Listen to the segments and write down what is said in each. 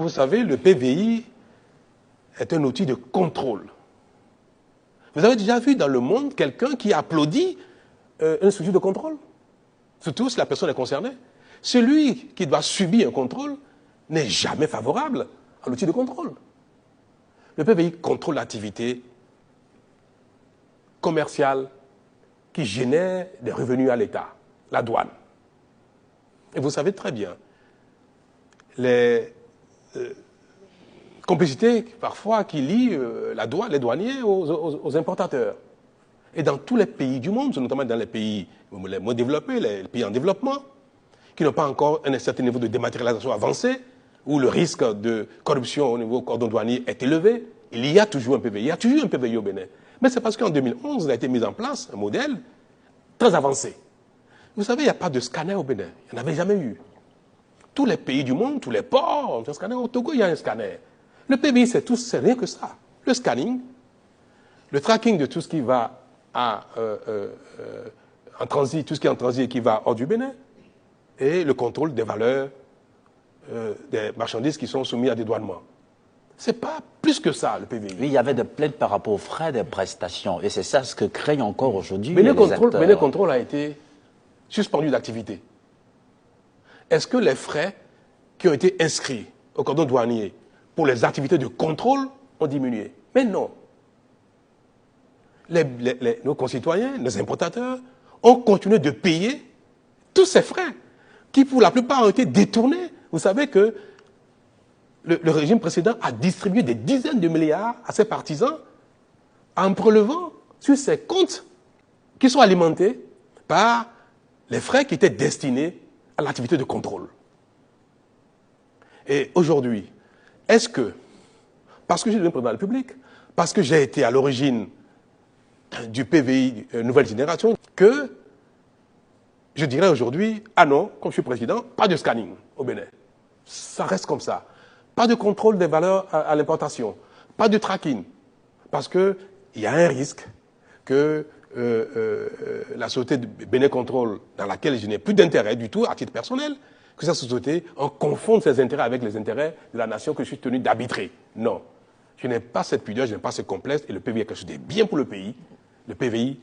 Vous savez, le PVI est un outil de contrôle. Vous avez déjà vu dans le monde quelqu'un qui applaudit une structure de contrôle? Surtout si la personne est concernée. Celui qui doit subir un contrôle n'est jamais favorable à l'outil de contrôle. Le PVI contrôle l'activité commerciale qui génère des revenus à l'État, la douane. Et vous savez très bien, les complicités parfois qui lient les douaniers aux importateurs. Et dans tous les pays du monde, notamment dans les pays les moins développés, les pays en développement, qui n'ont pas encore un certain niveau de dématérialisation avancé, où le risque de corruption au niveau cordon douanier est élevé, il y a toujours un PVI. Il y a toujours un PVI au Bénin. Mais c'est parce qu'en 2011, il a été mis en place un modèle très avancé. Vous savez, il n'y a pas de scanner au Bénin. Il n'y en avait jamais eu. Tous les pays du monde, tous les ports ont un scanner. Au Togo, il y a un scanner. Le PVI, c'est rien que ça. Le scanning, le tracking de tout ce qui va en transit, tout ce qui est en transit et qui va hors du Bénin, et le contrôle des valeurs des marchandises qui sont soumises à dédouanement. C'est pas plus que ça, le PVI. Oui, il y avait des plaintes par rapport aux frais des prestations. Et c'est ça ce que craignent encore aujourd'hui Bénin les acteurs. Bénin Contrôle a été suspendu d'activité. Est-ce que les frais qui ont été inscrits au cordon douanier pour les activités de contrôle ont diminué? Mais non. Nos concitoyens, nos importateurs, ont continué de payer tous ces frais qui, pour la plupart, ont été détournés. Vous savez que le régime précédent a distribué des dizaines de milliards à ses partisans en prélevant sur ces comptes qui sont alimentés par les frais qui étaient destinés à l'activité de contrôle. Et aujourd'hui, est-ce que, parce que j'ai devenu président de la République, parce que j'ai été à l'origine du PVI Nouvelle Génération, que je dirais aujourd'hui, ah non, comme je suis président, pas de scanning au Bénin. Ça reste comme ça. Pas de contrôle des valeurs à l'importation. Pas de tracking. Parce qu'il y a un risque que la société de Bénin Contrôle, dans laquelle je n'ai plus d'intérêt du tout à titre personnel, que cette société, on confonde ses intérêts avec les intérêts de la nation que je suis tenu d'arbitrer. Non. Je n'ai pas cette pudeur, je n'ai pas ce complexe, et le PVI est quelque chose de bien pour le pays. Le PVI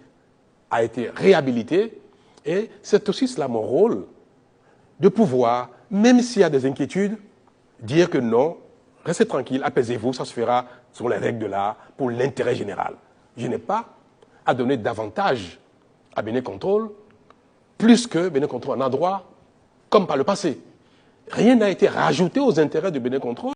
a été réhabilité, et c'est aussi cela mon rôle, de pouvoir, même s'il y a des inquiétudes, dire que non, restez tranquille, apaisez-vous, ça se fera selon les règles de l'art, pour l'intérêt général. Je n'ai pas à donner davantage à Bénin Contrôle, plus que Bénin Contrôle en a droit, comme par le passé. Rien n'a été rajouté aux intérêts de Bénin Contrôle.